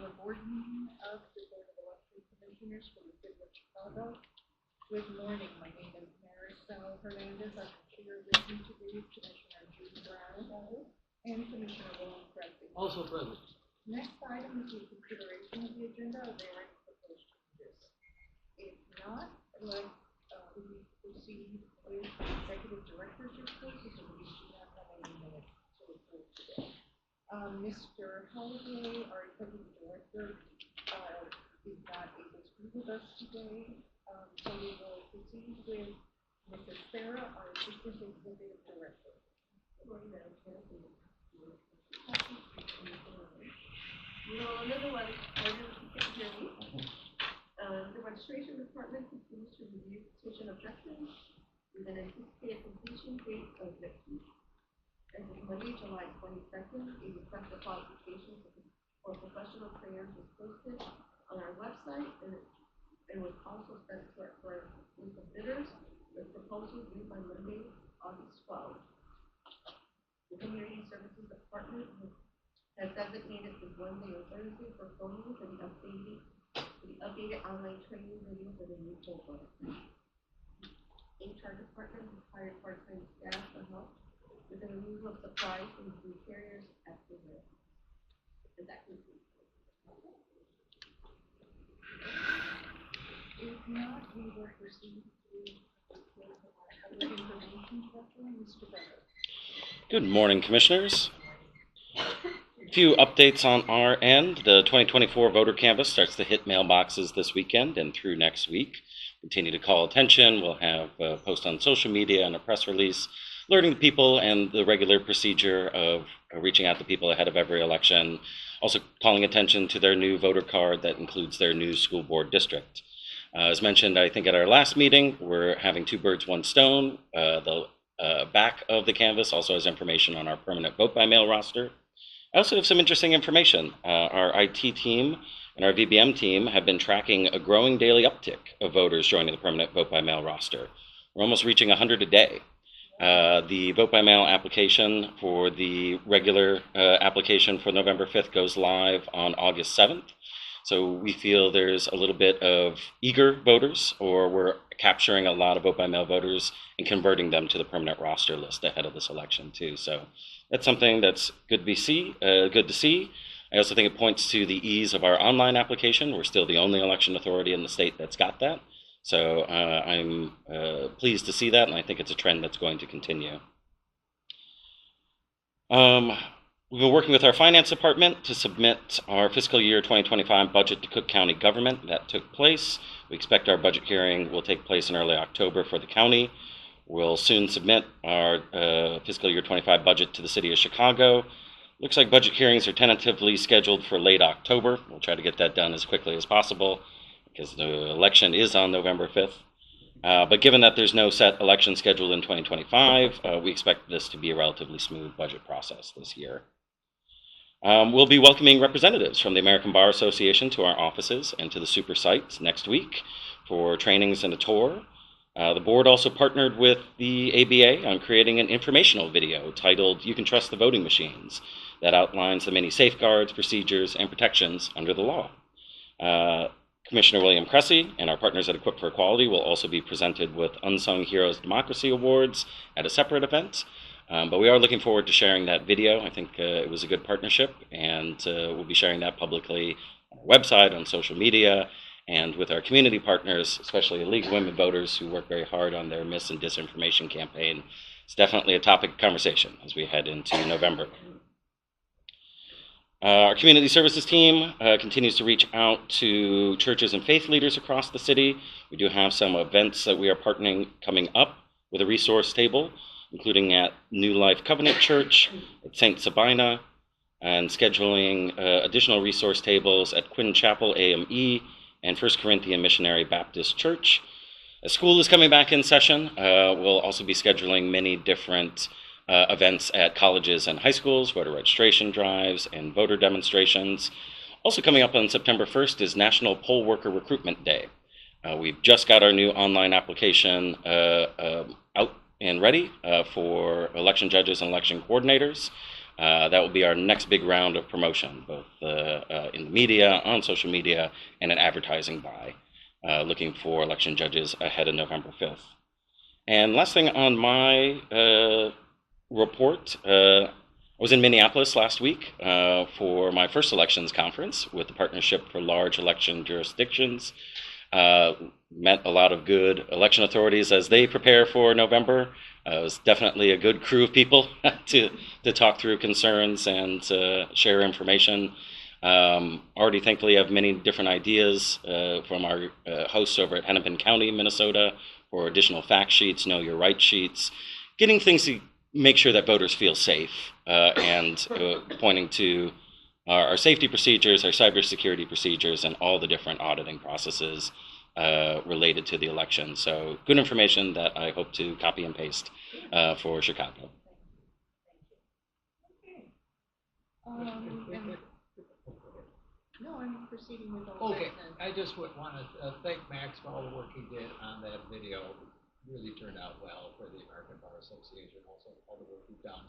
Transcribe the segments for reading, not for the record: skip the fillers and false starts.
regular board meeting of the Board of Election Commissioners for the City of Chicago. Good morning. My name is Marisol Hernandez. I'm here with you today, Commissioner Judy Brown and Commissioner William Cressy. Also present. Next item is the consideration of the agenda. Are there any proposed changes? If not, let's we proceed with the executive director's report, so we do not have any minutes to report today. Mr. Holliday, our executive director, is not able to be with us today, so we will proceed with Mrs. Sarah, our assistant executive director. The registration department continues to review petition objections with an anticipated completion date of next week. As of Monday, July 22nd, a request for qualifications for professional trainers was posted on our website and was also sent to our list of bidders with proposals due by Monday, August 12th. The Community Services Department has designated this Monday and Thursday for filming for the updated online training video for the new program. HR department has hired part-time staff to help with the removal of supplies from food carriers at the warehouse. And that concludes. If not, we will proceed with the report of our public information director, Mr. Becker. Good morning, Commissioners. A few updates on our end. The 2024 voter canvass starts to hit mailboxes this weekend and through next week. Continue to call attention. We'll have a post on social media and a press release alerting people and the regular procedure of reaching out to people ahead of every election. Also calling attention to their new voter card that includes their new school board district. As mentioned, I think at our last meeting, we're having two birds, one stone. The back of the canvas also has information on our permanent vote by mail roster. I also have some interesting information. Our IT team and our VBM team have been tracking a growing daily uptick of voters joining the permanent vote by mail roster. We're almost reaching 100 a day. The vote by mail application for the regular application for November 5th goes live on August 7th. So we feel there's a little bit of eager voters, or we're capturing a lot of vote by mail voters and converting them to the permanent roster list ahead of this election too. So that's something that's good to see. I also think it points to the ease of our online application. We're still the only election authority in the state that's got that. So I'm pleased to see that, and I think it's a trend that's going to continue. We've been working with our finance department to submit our fiscal year 2025 budget to Cook County government. That took place. We expect our budget hearing will take place in early October for the county. We'll soon submit our fiscal year 25 budget to the city of Chicago. Looks like budget hearings are tentatively scheduled for late October. We'll try to get that done as quickly as possible because the election is on November 5th. But given that there's no set election scheduled in 2025, we expect this to be a relatively smooth budget process this year. We'll be welcoming representatives from the American Bar Association to our offices and to the super sites next week for trainings and a tour. The board also partnered with the ABA on creating an informational video titled "You Can Trust the Voting Machines" that outlines the many safeguards, procedures, and protections under the law. Commissioner William Cressy and our partners at Equip for Equality will also be presented with Unsung Heroes Democracy Awards at a separate event. But we are looking forward to sharing that video. I think it was a good partnership, and we'll be sharing that publicly on our website, on social media, and with our community partners, especially the League of Women Voters, who work very hard on their mis- and disinformation campaign. It's definitely a topic of conversation as we head into November. Our community services team continues to reach out to churches and faith leaders across the city. We do have some events that we are partnering coming up with a resource table, including at New Life Covenant Church, at St. Sabina, and scheduling additional resource tables at Quinn Chapel AME and First Corinthian Missionary Baptist Church. As school is coming back in session, we'll also be scheduling many different events at colleges and high schools, voter registration drives, and voter demonstrations. Also coming up on September 1st is National Poll Worker Recruitment Day. We've just got our new online application out and ready for election judges and election coordinators. That will be our next big round of promotion, both in the media, on social media, and an advertising buy, looking for election judges ahead of November 5th. And last thing on my report, I was in Minneapolis last week for my first elections conference with the Partnership for Large Election Jurisdictions. Met a lot of good election authorities as they prepare for November. It was definitely a good crew of people to talk through concerns and share information. Already thankfully have many different ideas from our hosts over at Hennepin County, Minnesota, for additional fact sheets, know your right sheets, getting things to make sure that voters feel safe, and pointing to our safety procedures, our cybersecurity procedures, and all the different auditing processes related to the election. So good information that I hope to copy and paste for Chicago. Okay. And, no, I'm proceeding with the Okay, business. I just would want to thank Max for all the work he did on that video. It really turned out well for the American Bar Association, also all the work we've done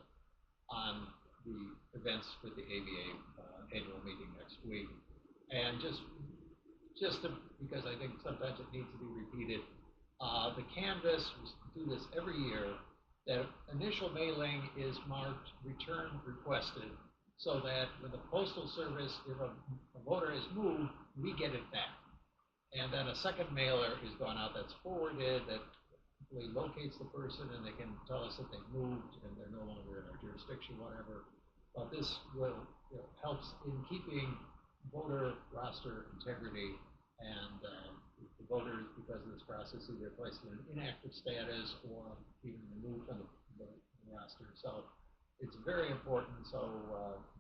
on the events with the ABA annual meeting next week. And just because I think sometimes it needs to be repeated, the canvas, we do this every year, that initial mailing is marked return requested, so that when the Postal Service, if a voter is moved, we get it back. And then a second mailer is gone out that's forwarded, that really locates the person, and they can tell us that they moved and they're no longer in our jurisdiction, whatever. But this will helps in keeping voter roster integrity, and the voters, because of this process, either placed in an inactive status or even removed from the roster. So it's very important, so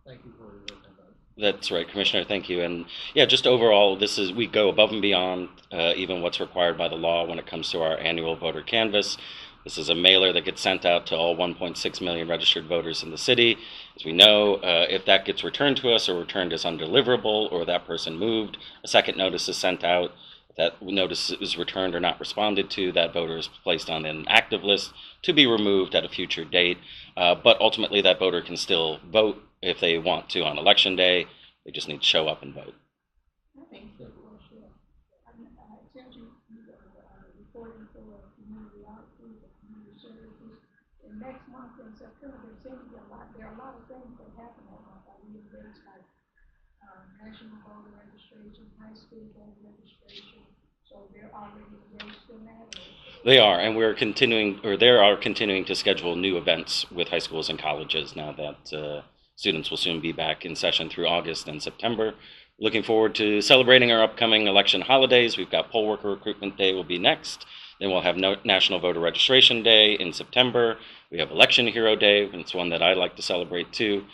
thank you for your work on that. That's right, Commissioner, thank you. And yeah, just overall, we go above and beyond even what's required by the law when it comes to our annual voter canvass. This is a mailer that gets sent out to all 1.6 million registered voters in the city. As we know, if that gets returned to us or returned as undeliverable, or that person moved, a second notice is sent out. If that notice is returned or not responded to, that voter is placed on an active list to be removed at a future date. But ultimately, that voter can still vote if they want to on election day. They just need to show up and vote. Thank you. Reporting for community outreach and community services. And next month in September, there seems to be there are a lot of things that happen that month. I mean, there's like national voter registration, high school voter registration. So they're already engaged in that? They are, and we're continuing, or they are continuing to schedule new events with high schools and colleges now that students will soon be back in session through August and September. Looking forward to celebrating our upcoming election holidays. We've got poll worker recruitment day will be next. Then we'll have National Voter Registration Day in September. We have Election Hero Day, and it's one that I like to celebrate too.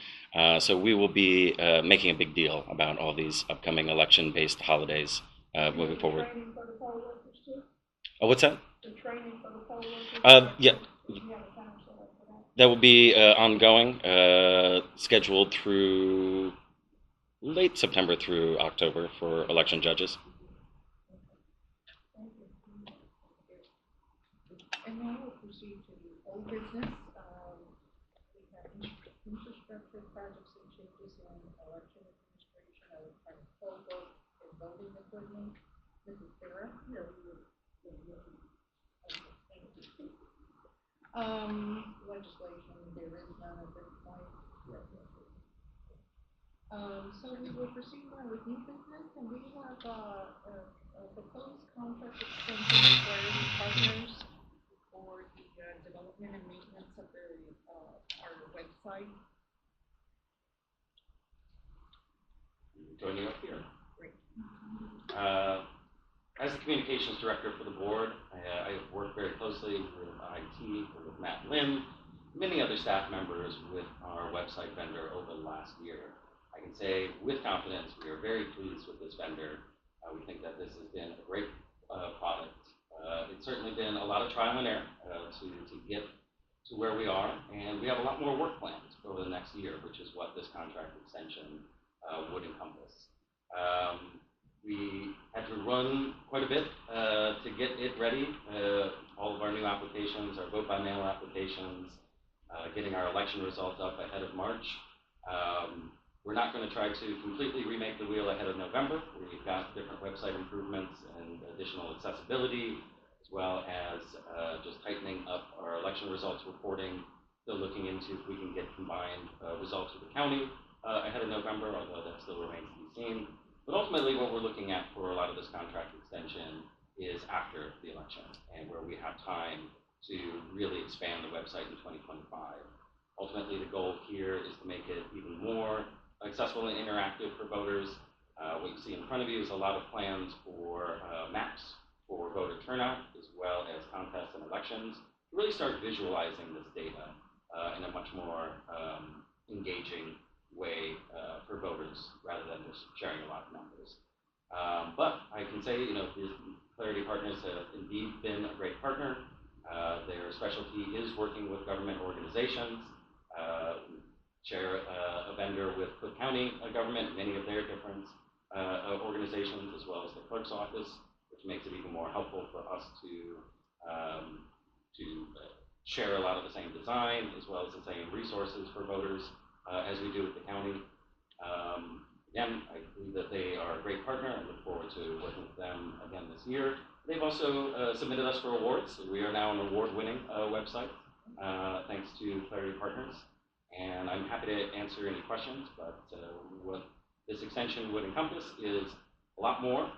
So we will be making a big deal about all these upcoming election-based holidays moving forward. Training for the poll workers too? Oh, what's that? The training for the poll workers? Yeah. You have a time set up for that? That will be ongoing, scheduled through late September through October for election judges. And now we'll proceed to the old business. We have infrastructure projects and changes in election administration, electronic poll vote, and voting equipment. Mrs. Sarah? No. Legislation, there is none at this point. So we will proceed now with new business, and we have a proposed contract extension with Priority Partners for the development and maintenance of our website. Joining up here. Great. As the communications director for the board, I have worked very closely with IT, with Matt Lim, many other staff members with our website vendor over the last year. I can say with confidence we are very pleased with this vendor. We think that this has been a great product. It's certainly been a lot of trial and error to get to where we are, and we have a lot more work planned over the next year, which is what this contract extension would encompass. We had to run quite a bit to get it ready. All of our new applications, our vote by mail applications, getting our election results up ahead of March. We're not going to try to completely remake the wheel ahead of November. We've got different website improvements and additional accessibility, as well as just tightening up our election results reporting. Still looking into if we can get combined results with the county ahead of November, although that still remains to be seen. But ultimately, what we're looking at for a lot of this contract extension is after the election, and where we have time to really expand the website in 2025. Ultimately, the goal here is to make it even more accessible and interactive for voters. What you see in front of you is a lot of plans for maps for voter turnout, as well as contests and elections, to really start visualizing this data in a much more engaging way for voters, rather than just sharing a lot of numbers. But I can say, Clarity Partners have indeed been a great partner. Their specialty is working with government organizations. Share a vendor with Cook County government, many of their different organizations, as well as the clerk's office, which makes it even more helpful for us to share a lot of the same design, as well as the same resources for voters as we do with the county. Again, I believe that they are a great partner. I look forward to working with them again this year. They've also submitted us for awards. So we are now an award-winning website, thanks to Clarity Partners. And I'm happy to answer any questions, but what this extension would encompass is a lot more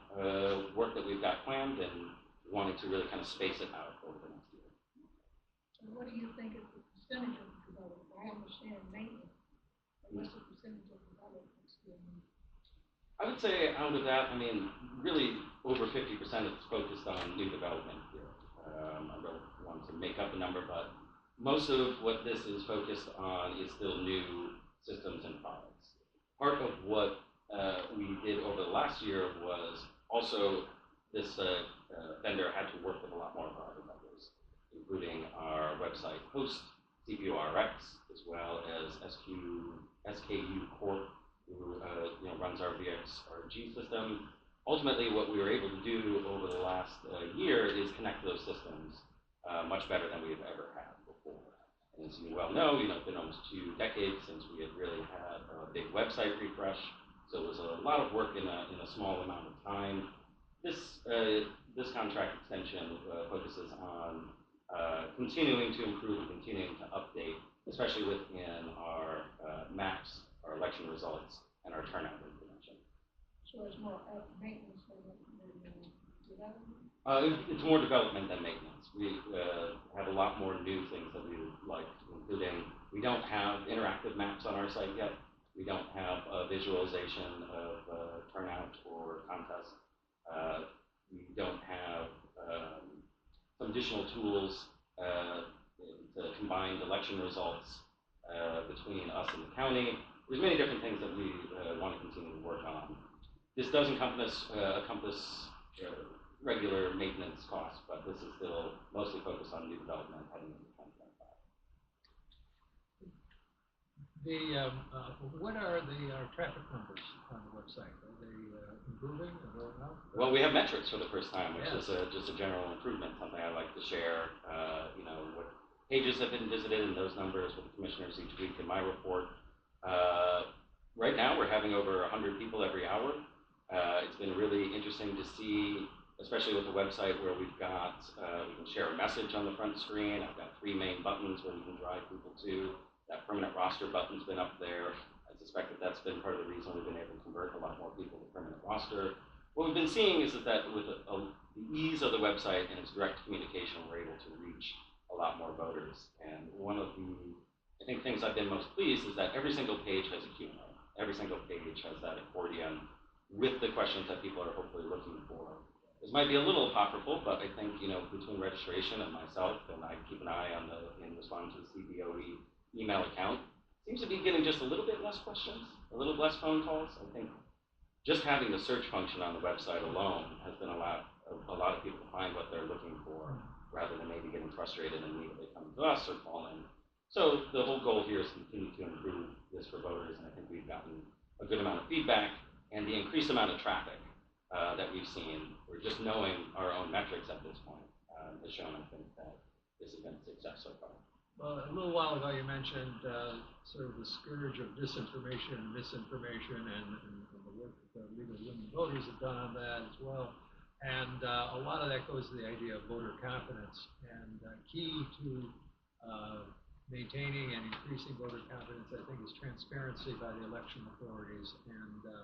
work that we've got planned, and wanting to really kind of space it out over the next year. And what do you think is the percentage of the development? I understand maintenance, but what's the percentage of development still needed? I would say out of that, really over 50% is focused on new development here. I don't want to make up a number, but most of what this is focused on is still new systems and products. Part of what we did over the last year was also this vendor had to work with a lot more of our other vendors, including our website host, CPURX, as well as SKU Corp, who runs our VXRG system. Ultimately, what we were able to do over the last year is connect those systems much better than we've ever had before. And as you well know, it's been almost 2 decades since we had really had a big website refresh. So it was a lot of work in a small amount of time. This contract extension focuses on continuing to improve and continuing to update, especially within our maps, our election results, and our turnout information. So it's more maintenance than development? It's more development than maintenance. We have a lot more new things that we would like, including we don't have interactive maps on our site yet. We don't have a visualization of turnout or contest. We don't have some additional tools to combine election results between us and the county. There's many different things that we want to continue to work on. This does encompass regular maintenance costs, but this is still mostly focused on new development heading into 2025. What are the traffic numbers on the website? Are they improving or going up? Well, we have metrics for the first time, which is just a general improvement, something I like to share. What pages have been visited and those numbers with the commissioners each week in my report. Right now, we're having over 100 people every hour. It's been really interesting to see, especially with the website where we've got, we can share a message on the front screen. I've got 3 main buttons where you can drive people to. That permanent roster button's been up there. I suspect that that's been part of the reason we've been able to convert a lot more people to permanent roster. What we've been seeing is that with the ease of the website and its direct communication, we're able to reach a lot more voters. And one of the, I think, things I've been most pleased is that every single page has a Q&A. Every single page has that accordion with the questions that people are hopefully looking for. This might be a little apocryphal, but I think, between registration and myself, and I keep an eye on and respond to the CBOE email account, seems to be getting just a little bit less questions, a little less phone calls. I think just having the search function on the website alone has been a lot of people to find what they're looking for, rather than maybe getting frustrated and immediately coming to us or calling. So the whole goal here is to continue to improve this for voters, and I think we've gotten a good amount of feedback, and the increased amount of traffic that we've seen, or just knowing our own metrics at this point, has shown, I think, that this has been a success so far. Well, a little while ago, you mentioned sort of the scourge of disinformation and misinformation and the work that the League of Women Voters have done on that as well. And a lot of that goes to the idea of voter confidence. And key to maintaining and increasing voter confidence, I think, is transparency by the election authorities. And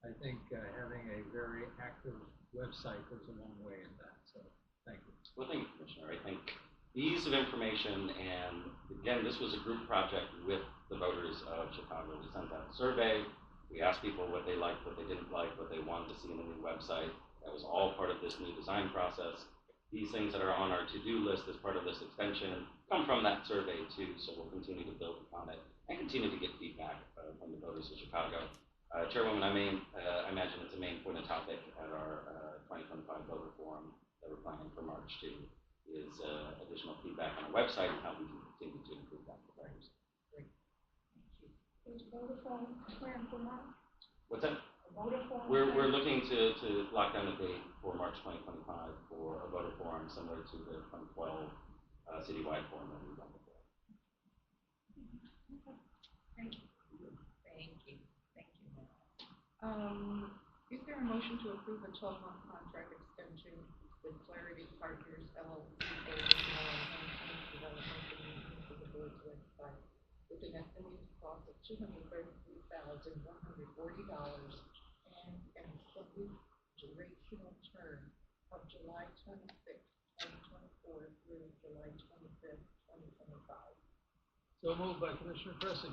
I think having a very active website goes a long way in that. So, thank you. Well, thank you, Commissioner. I think ease of information, and again, this was a group project with the voters of Chicago. We sent out a survey. We asked people what they liked, what they didn't like, what they wanted to see in the new website. That was all part of this new design process. These things that are on our to-do list as part of this extension come from that survey too, so we'll continue to build upon it and continue to get feedback from the voters of Chicago. Chairwoman, I imagine it's a main point of topic at our 2025 voter forum that we're planning for March 2. Is additional feedback on our website and how we can continue to improve that for voters. Great. Thank you. Is voter form planned for March? What's that? A voter form? We're looking to lock down a date for March 2025 for a voter forum similar to the 2012 citywide forum that we've done before. Thank you. Thank you. Thank you. Is there a motion to approve a 12-month contract extension with Clarity Partners LLC for additional enhancements development and maintenance of the board's website with an estimated cost of $233,140 and an extended durational term of July 26, 2024 through July 25th, 2025. So moved by Commissioner Cressy.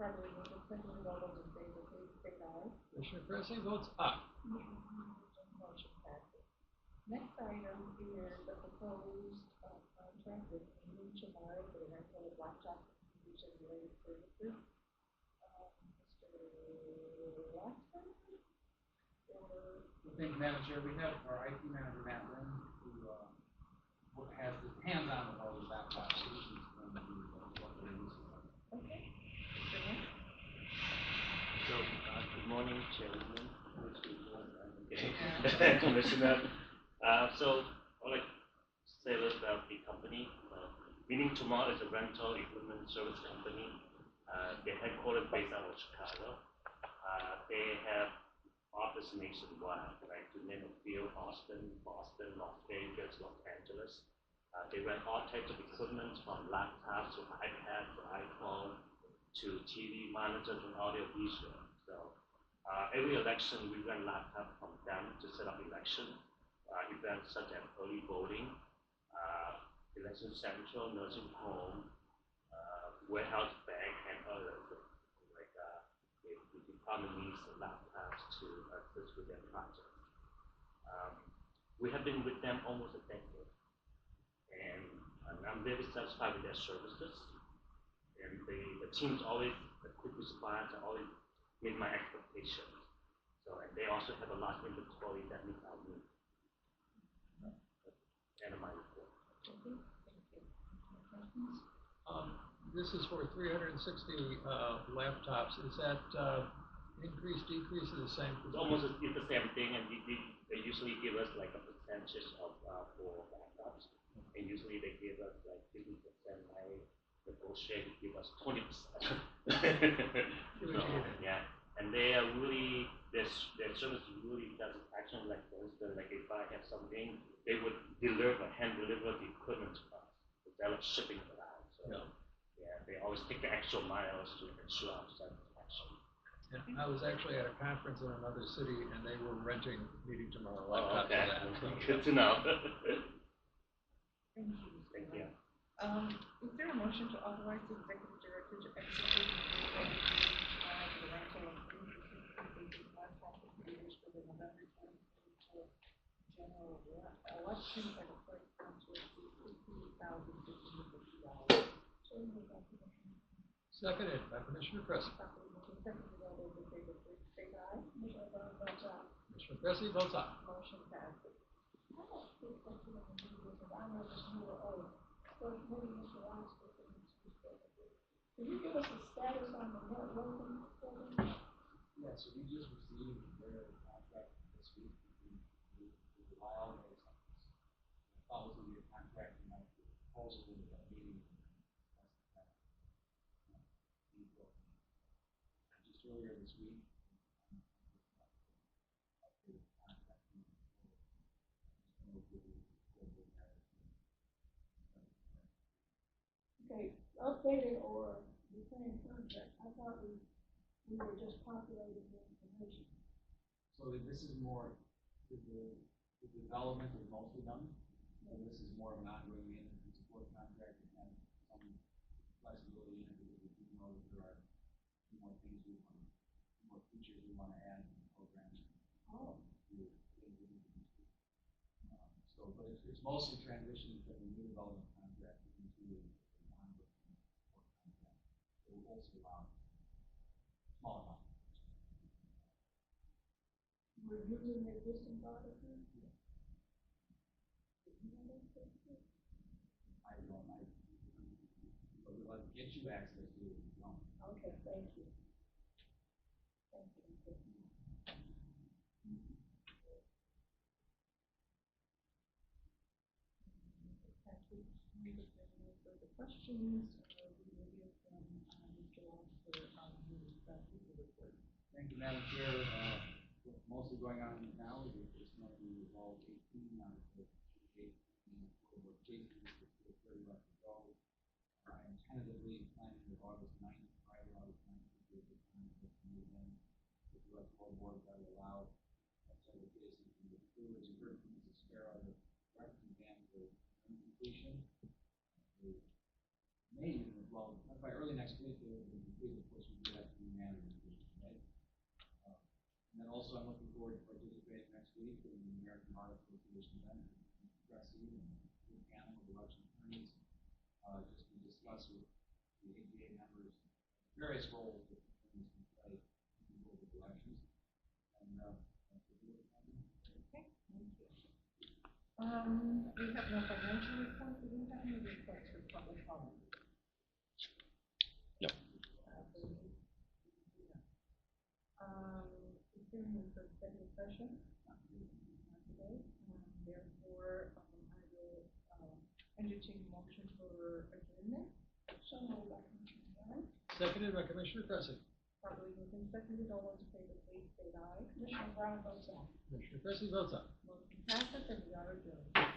Probably moved and seconded. All those in favor, please say aye. Commissioner Cressy votes aye. Motion passes. Next item is the proposed contract with Amy Chamorro for the rental of laptops and computers and related services. Mr. Watson? Thank you, Madam Chair. We have our IT manager, Matt Lynn, who has his hands on with all these laptops. Okay. Mr. Lynn? So, good morning, Chairman, Commissioner. So, I'd like to say a little about the company. Meaning Tomorrow is a rental equipment service company. They're headquartered based out of Chicago. They have office nationwide, like to name a few: Austin, Boston, Las Vegas, Los Angeles. They rent all types of equipment from laptops to iPads to iPhone to TV monitors and audio visual. So every election we rent laptops from them to set up election events such as early voting, election central, nursing home, warehouse bank, and others. Like the department needs laptops to assist with their project. We have been with them almost a decade, and I'm very satisfied with their services. And the team's always a quick response and always meet my expectations. So, and they also have a lot of inventory that meets our needs. End of my report. Thank you. This is for 360 laptops. Is that increase, decrease, or the same? It's almost it's the same thing, and they usually give us like a percentage of for laptops, and usually they give us like 50%. I negotiate to give us 20%. So, yeah, and they are really their service really does action. Like for instance, like if I have something, they would hand deliver the equipment to us instead of shipping it around. So yeah, they always take the extra miles to ensure our satisfaction. And I was actually at a conference in another city, and they were renting Meeting Tomorrow Oh, laptops okay. for that. So. Good to know. Thank you. Thank you. Is there a motion to authorize the executive director to execute the rental of 360 laptop computers for the November 2024 general election at a price not to exceed $18,650? Seconded by Commissioner Cressy. Properly moved and seconded. All those in favor, please say aye. Commissioner Cressy votes aye. Motion passes. I have a quick question on the video, because I know this more first maybe Mr. Watson can speak to it. Can you give us a status on the networking program? Yeah, so we just received their contract this week. We July August. Follows the year contract, and proposal in the meeting. Just earlier this week. Okay, updated or the same contract, I thought we were just populating the information. So this is more, the development is mostly done. So this is more of an ongoing maintenance and support contract and have some flexibility in it because we do know that there are two more things we want, more features we want to add in the program. Oh. So, but it's mostly transitioning from the new development contract into the ongoing support contract. It will also allow small amount. We're using the existing product here? I don't, but we'll have to get you access to it if you don't. Okay, thank you. Thank you. If there are no further questions, we will hear from Mr. Walsh for his report. Thank you, Madam Chair. What's mostly going on now is it's going to involve 18 out of the 18 affordable cases. There's 30 left to go. I am tentatively planning with August 9th, Friday, August 9th, to be the time to move in with the electoral board that will allow several cases to move through. As you heard from Mrs. Sparrow, the reference exams are in completion. Maybe, well, by early next week, they will be completed. Of course, we do have to be managed today. And then also, I'm looking forward to participating next week in the American Bar Association event, Cressy and the panel of election attorneys, just to discuss with the AGA members various roles that attorneys can play in local elections. And that's what we're doing. Okay, thank you. We have no financial report. Do we have any requests for public comment? No. Is there any for executive session? Not today. Therefore, I will, entertain a motion for adjournment. So moved by Commissioner Brown. Seconded by Commissioner Cressy. Probably moved and seconded. All those in favor, please state aye. Commissioner Brown votes aye. Commissioner Cressy votes aye. Motion passes and we are adjourned.